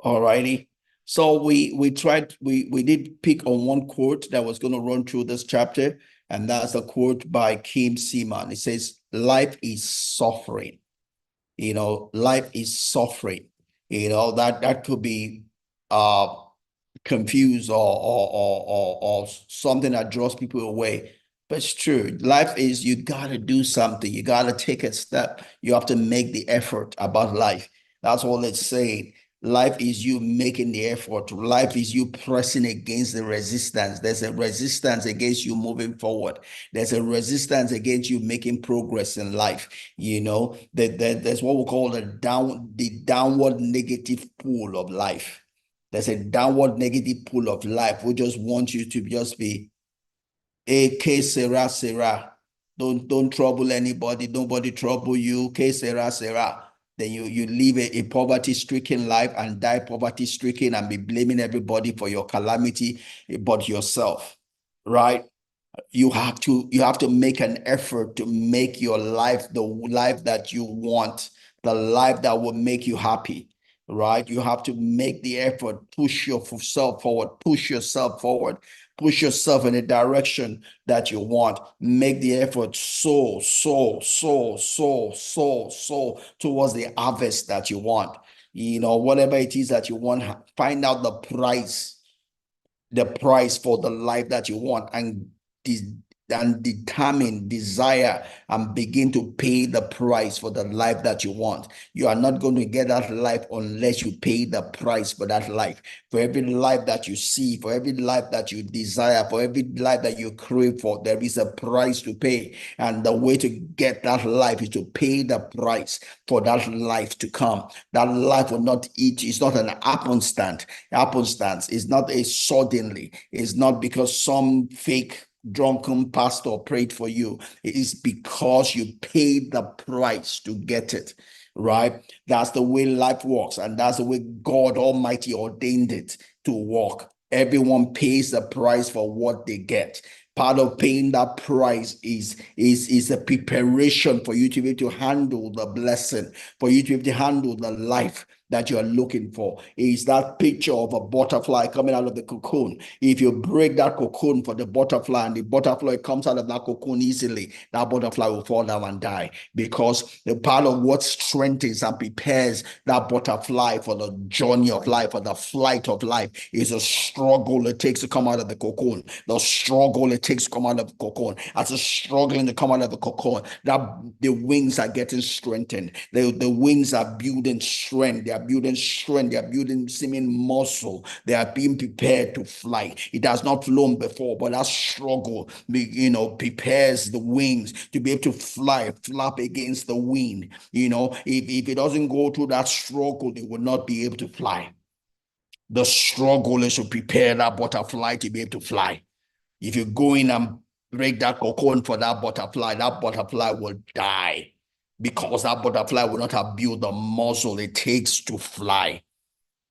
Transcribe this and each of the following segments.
Alrighty. So we did pick on one quote that was going to run through this chapter, and that's a quote by Kim Seaman. It says, "Life is suffering." Life is suffering. That could be uh confused or something that draws people away. But it's true. Life is, you gotta do something. You gotta take a step. You have to make the effort about life. That's all it's saying. Life is you making the effort. Life is you pressing against the resistance. There's a resistance against you moving forward. There's a resistance against you making progress in life. There's what we call the downward negative pull of life. There's a downward negative pull of life. We just want you to just be que sera sera. Don't trouble anybody. Nobody trouble you. Que sera sera. Then you live a poverty-stricken life and die poverty-stricken and be blaming everybody for your calamity but yourself, right? You have to make an effort to make your life the life that you want, the life that will make you happy, right? You have to make the effort, push yourself forward, push yourself in a direction that you want. Make the effort, sow towards the harvest that you want. Whatever it is that you want, find out the price for the life that you want, and determine, desire, and begin to pay the price for the life that you want. You are not going to get that life unless you pay the price for that life. For every life that you see, for every life that you desire, for every life that you crave for, there is a price to pay. And the way to get that life is to pay the price for that life to come. That life will not eat. It's not an happenstance. It's not a suddenly. It's not because some fake drunken pastor prayed for you. It is because you paid the price to get it, right? That's the way life works, and that's the way God Almighty ordained it to work. Everyone pays the price for what they get. Part of paying that price is a preparation for you to be able to handle the blessing, for you to be able to handle the life that you are looking for. Is that picture of a butterfly coming out of the cocoon. If you break that cocoon for the butterfly and the butterfly comes out of that cocoon easily, that butterfly will fall down and die, because the part of what strengthens and prepares that butterfly for the journey of life, for the flight of life, is a struggle it takes to come out of the cocoon. The struggle it takes to come out of the cocoon. As it's struggling to come out of the cocoon, that the wings are getting strengthened. The wings are building strength. They are building strength. They are building seeming muscle. They are being prepared to fly. It has not flown before, but that struggle, prepares the wings to be able to fly, flap against the wind. If it doesn't go through that struggle, they will not be able to fly. The struggle is to prepare that butterfly to be able to fly. If you go in and break that cocoon for that butterfly will die, because that butterfly will not have built the muscle it takes to fly,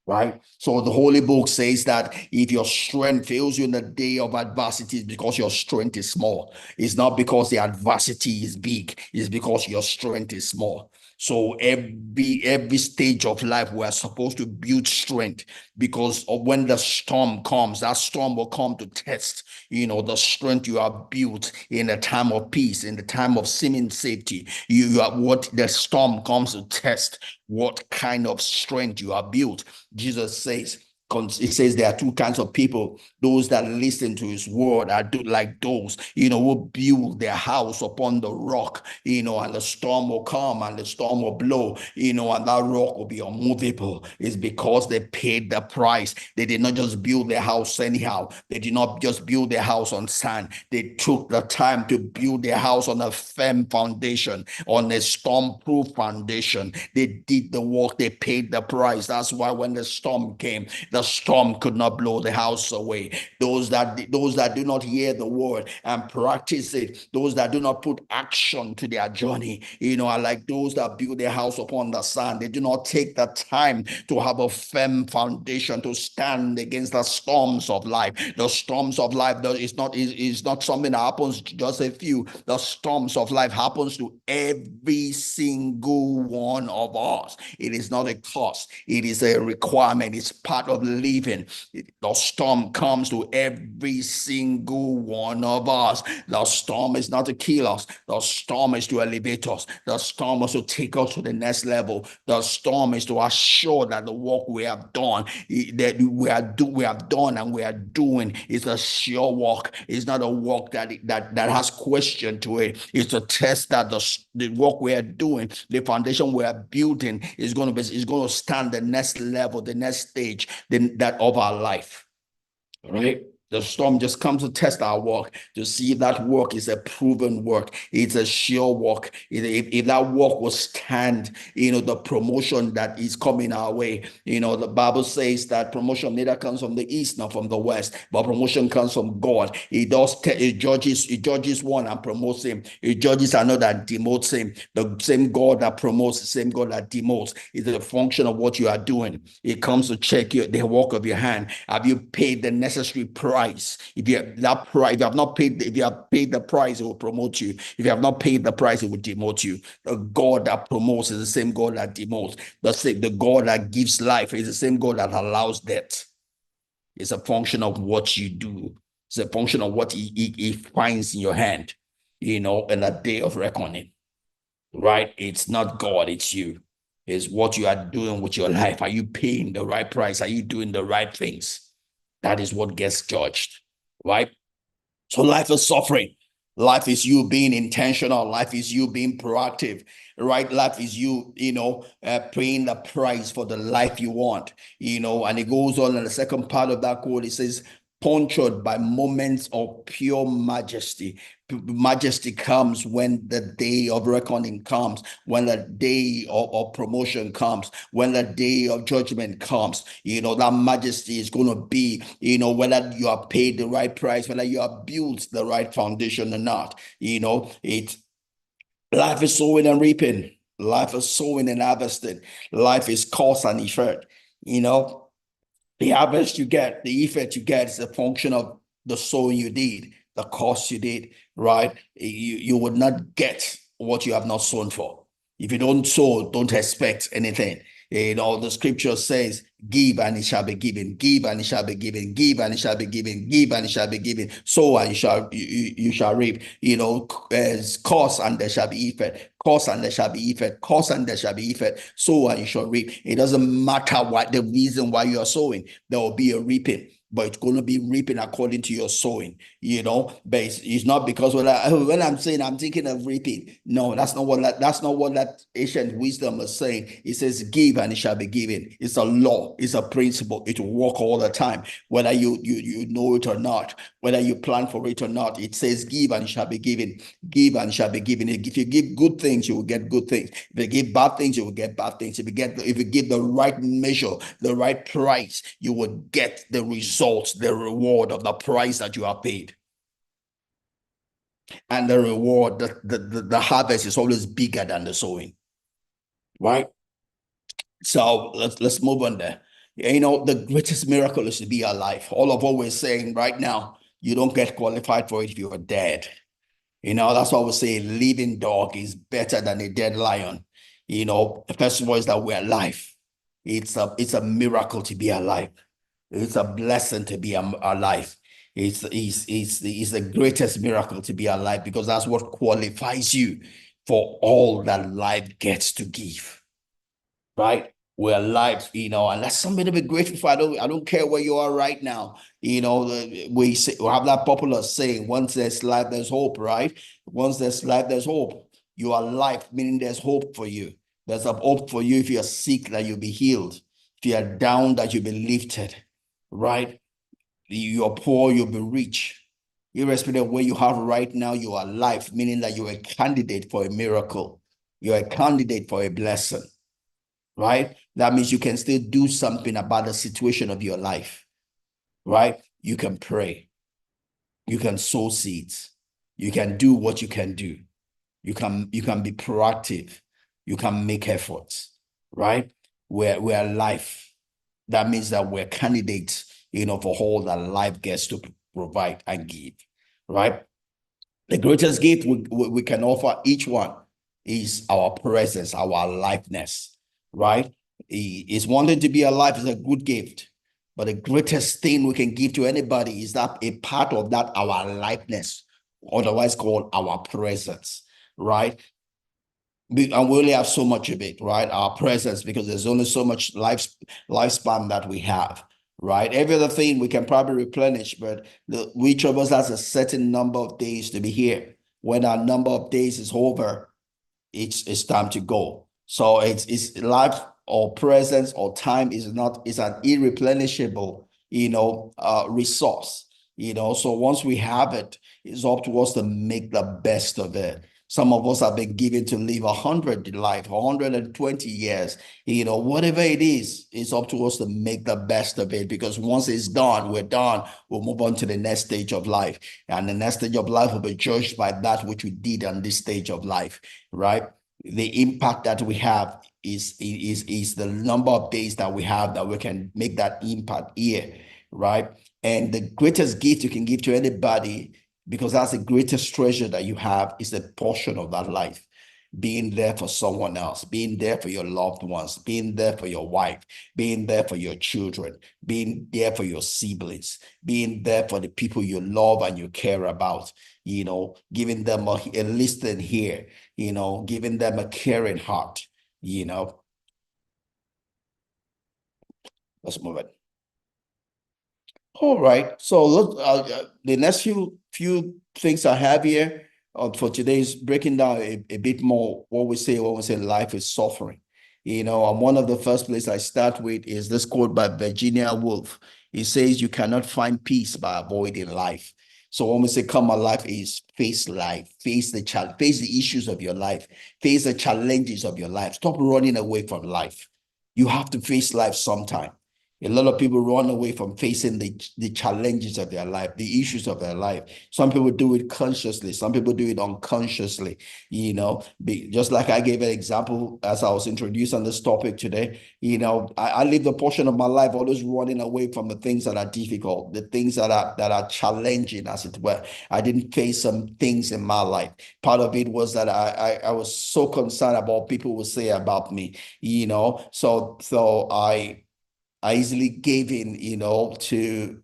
right? So the Holy Book says that if your strength fails you in the day of adversity, it's because your strength is small. It's not because the adversity is big. It's because your strength is small. So every stage of life, we're supposed to build strength, because of when the storm comes, that storm will come to test, the strength you have built in the time of peace, in the time of seeming safety. You are what the storm comes to test, what kind of strength you have built. Jesus says, it says there are two kinds of people: those that listen to his word are like those, who build their house upon the rock, and the storm will come and the storm will blow, and that rock will be unmovable. It's because they paid the price. They did not just build their house anyhow. They did not just build their house on sand. They took the time to build their house on a firm foundation, on a storm-proof foundation. They did the work. They paid the price. That's why when the storm came, the storm could not blow the house away. Those that do not hear the word and practice it, those that do not put action to their journey, are like those that build their house upon the sand. They do not take the time to have a firm foundation to stand against the storms of life. The storms of life is not something that happens to just a few. The storms of life happens to every single one of us. It is not a cost. It is a requirement. It's part of living. The storm comes to every single one of us. The storm is not to kill us. The storm is to elevate us. The storm is to take us to the next level. The storm is to assure that the work we have done, that we have done and we are doing, is a sure work. It's not a work that has question to it. It's a test that the work we are doing, the foundation we are building, is going to stand the next level, the next stage, that of our life. Right? The storm just comes to test our work, to see if that work is a proven work. It's a sure work. If that work will stand, the promotion that is coming our way. The Bible says that promotion neither comes from the east nor from the west, but promotion comes from God. It judges one and promotes him. It judges another and demotes him. The same God that promotes, the same God that demotes, is a function of what you are doing. It comes to check the work of your hand. Have you paid the necessary price? If you have not paid, if you have paid the price, it will promote you. If you have not paid the price, it will demote you. The God that promotes is the same God that demotes. The God that gives life is the same God that allows death. It's a function of what you do. It's a function of what he finds in your hand, in a day of reckoning. Right? It's not God, it's you. It's what you are doing with your life. Are you paying the right price? Are you doing the right things? That is what gets judged, right? So life is suffering. Life is you being intentional. Life is you being proactive, right? Life is you, paying the price for the life you want, and it goes on in the second part of that quote. It says, punctured by moments of pure majesty. Majesty comes when the day of reckoning comes, when the day of promotion comes, when the day of judgment comes. That majesty is going to be, whether you are paid the right price, whether you have built the right foundation or not. Life is sowing and reaping. Life is sowing and harvesting. Life is cause and effect. The harvest you get, the effect you get, is a function of the sowing you did, the cost you did, right? You would not get what you have not sown for. If you don't sow, don't expect anything. The scripture says, give and it shall be given, give and it shall be given, give and it shall be given, give and it shall be given, sow and you shall reap. As cause and there shall be effect, cause and there shall be effect, cause and there shall be effect, sow and you shall reap. It doesn't matter what the reason why you are sowing, there will be a reaping. But it's going to be reaping according to your sowing, But it's not because when I'm saying I'm thinking of reaping. No, that's not what that ancient wisdom is saying. It says, "Give and it shall be given." It's a law. It's a principle. It will work all the time, whether you know it or not, whether you plan for it or not. It says, "Give and it shall be given." Give and it shall be given. If you give good things, you will get good things. If you give bad things, you will get bad things. If you give the right measure, the right price, you will get the results, the reward of the price that you have paid. And the reward, the harvest is always bigger than the sowing, right? So let's move on there. The greatest miracle is to be alive. All of what we're saying right now, you don't get qualified for it if you're dead. That's why we say a living dog is better than a dead lion. The first of all is that we're alive. It's a miracle to be alive. It's a blessing to be alive. It's the greatest miracle to be alive, because that's what qualifies you for all that life gets to give, right? We're alive, and that's something to be grateful for. I don't care where you are right now. We have that popular saying, once there's life, there's hope, right? Once there's life, there's hope. You are alive, meaning there's hope for you. There's a hope for you. If you're sick, that you'll be healed. If you're down, that you'll be lifted, right? You're poor, you'll be rich. Irrespective of where you have right now, you are alive, meaning that you're a candidate for a miracle. You're a candidate for a blessing. right? That means you can still do something about the situation of your life, right? You can pray, you can sow seeds, you can do what you can do. You can be proactive, you can make efforts, right? We're life. That means that we're candidates, for all that life gets to provide and give, right? The greatest gift we can offer each one is our presence, our likeness, right? Is wanting to be alive is a good gift, but the greatest thing we can give to anybody is that a part of that our likeness, otherwise called our presence, right? And we only have so much of it, right? Our presence, because there's only so much lifespan that we have, right? Every other thing we can probably replenish, but each of us has a certain number of days to be here. When our number of days is over, it's time to go. So it's life or presence or time is an irreplenishable, resource. So once we have it, it's up to us to make the best of it. Some of us have been given to live 100 life, 120 years. Whatever it is, it's up to us to make the best of it, because once it's done, we're done. We'll move on to the next stage of life. And the next stage of life will be judged by that which we did on this stage of life, right? The impact that we have is the number of days that we have that we can make that impact here, right? And the greatest gift you can give to anybody, because that's the greatest treasure that you have, is a portion of that life. Being there for someone else, being there for your loved ones, being there for your wife, being there for your children, being there for your siblings, being there for the people you love and you care about, giving them a listening here, giving them a caring heart, you know. Let's move it. All right. So look, the next few things I have here for today's breaking down a bit more what we say when we say life is suffering. And one of the first places I start with is this quote by Virginia Woolf. It says, "You cannot find peace by avoiding life." So when we say come alive is face life, face the issues of your life, face the challenges of your life. Stop running away from life. You have to face life sometime. A lot of people run away from facing the challenges of their life, the issues of their life. Some people do it consciously, some people do it unconsciously, just like I gave an example as I was introduced on this topic today. I lived a portion of my life always running away from the things that are difficult, the things that are challenging, as it were. I didn't face some things in my life. Part of it was that I was so concerned about what people would say about me, so I easily gave in, to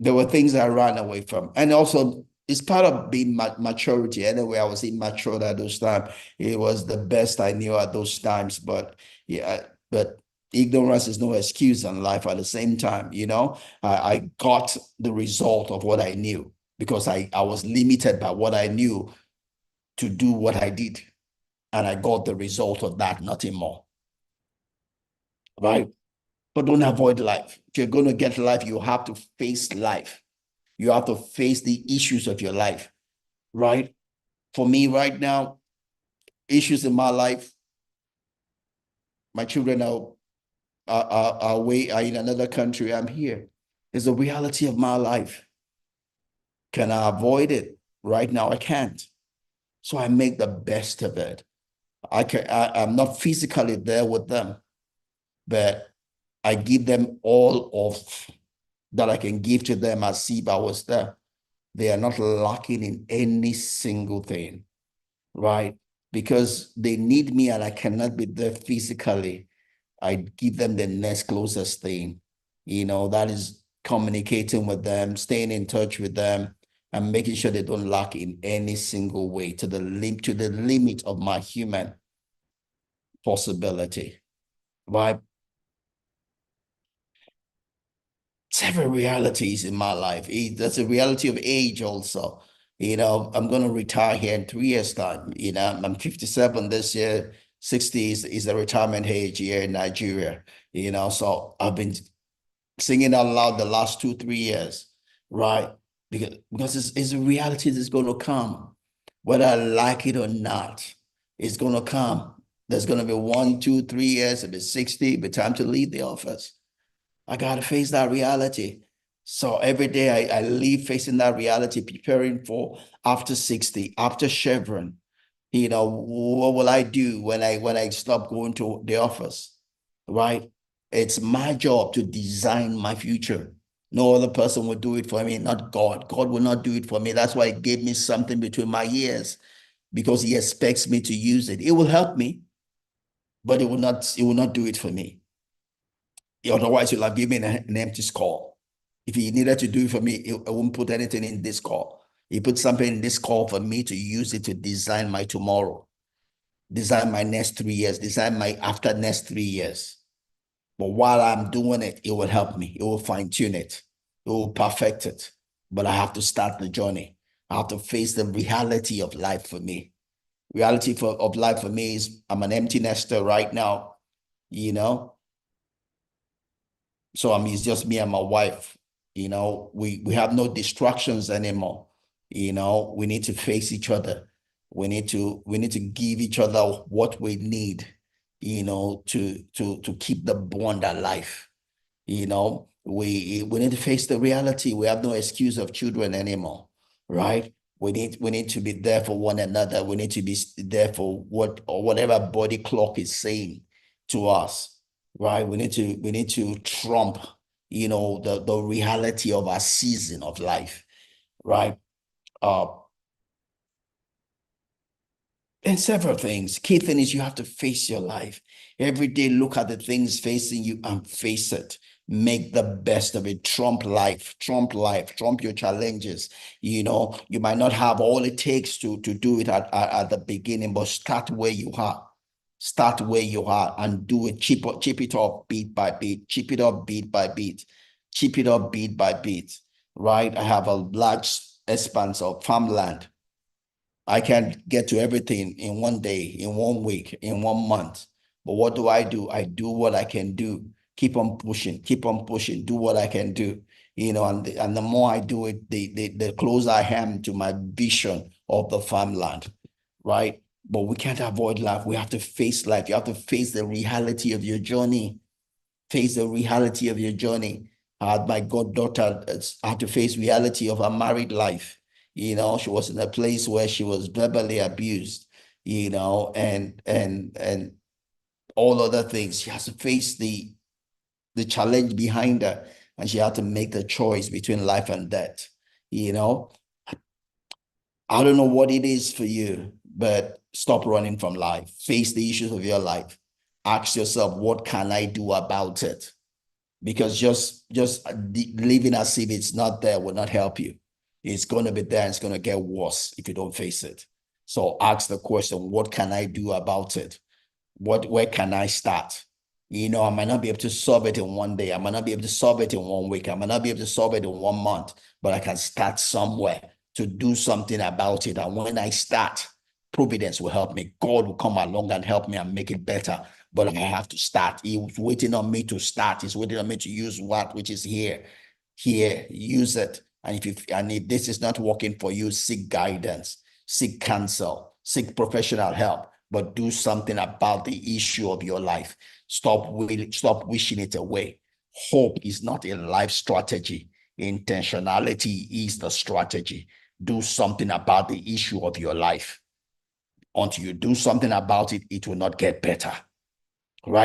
there were things I ran away from. And also it's part of being maturity. Anyway, I was immature at those times. It was the best I knew at those times. But yeah, but ignorance is no excuse in life at the same time, I got the result of what I knew, because I was limited by what I knew to do what I did. And I got the result of that, nothing more. Right? But don't avoid life. If you're going to get life, you have to face life. You have to face the issues of your life, right? For me right now, issues in my life, my children are away, are in another country. I'm here. It's the reality of my life. Can I avoid it? Right now, I can't. So I make the best of it. I'm not physically there with them, but I give them all of that I can give to them as if I was there. They are not lacking in any single thing, right? Because they need me and I cannot be there physically. I give them the next closest thing, that is communicating with them, staying in touch with them, and making sure they don't lack in any single way to the limit of my human possibility, right? Several realities in my life. That's a reality of age also. I'm going to retire here in 3 years' time. I'm 57 this year. 60 is the retirement age here in Nigeria. So I've been singing out loud the last 2, 3 years, right? Because it's a reality that's going to come, whether I like it or not. It's going to come. There's going to be 1, 2, 3 years. It'll be 60. It'll be time to leave the office. I got to face that reality. So every day I live facing that reality, preparing for after 60, after Chevron. What will I do when I stop going to the office? Right? It's my job to design my future. No other person will do it for me, not God. God will not do it for me. That's why He gave me something between my ears, because He expects me to use it. It will help me, but it will not do it for me. Otherwise, you'll have given me an empty skull. If He needed to do it for me, I won't put anything in this call. He put something in this call for me to use it to design my tomorrow, design my next 3 years, design my after next 3 years. But while I'm doing it, it will help me. It will fine tune it. It will perfect it. But I have to start the journey. I have to face the reality of life for me. Of life for me is I'm an empty nester right now, you know. So it's just me and my wife. We have no distractions anymore. We need to face each other. We need to give each other what we need, to keep the bond alive. We need to face the reality. We have no excuse of children anymore, right? We need to be there for one another. We need to be there for whatever body clock is saying to us, right? We need to trump, the reality of our season of life, right? Uh, and several things. Key thing is you have to face your life. Every day, look at the things facing you and face it. Make the best of it. Trump life, trump your challenges. You might not have all it takes to do it at the beginning, but start where you are. Start where you are and do it. Chip it up beat by beat. Chip it up beat by beat. Chip it up beat by beat. Right? I have a large expanse of farmland. I can't get to everything in one day, in one week, in one month. But what do? I do what I can do. Keep on pushing, do what I can do. And the more I do it, the closer I am to my vision of the farmland, right? But we can't avoid life. We have to face life. You have to face the reality of your journey. Face the reality of your journey. My goddaughter had to face reality of her married life. She was in a place where she was verbally abused, and all other things. She has to face the challenge behind her, and she had to make the choice between life and death. You know, I don't know what it is for you, but stop running from life. Face the issues of your life. Ask yourself, what can I do about it? Because just living as if it's not there will not help you. It's going to be there and it's going to get worse if you don't face it. So ask the question, what can I do about it? Where can I start? I might not be able to solve it in one day. I might not be able to solve it in one week. I might not be able to solve it in 1 month, but I can start somewhere to do something about it. And when I start, providence will help me. God will come along and help me and make it better. But I have to start. He's waiting on me to start. He's waiting on me to use which is here. Use it. And if this is not working for you, seek guidance, seek counsel, seek professional help, but do something about the issue of your life. Stop wishing it away. Hope is not a life strategy. Intentionality is the strategy. Do something about the issue of your life. Until you do something about it, it will not get better.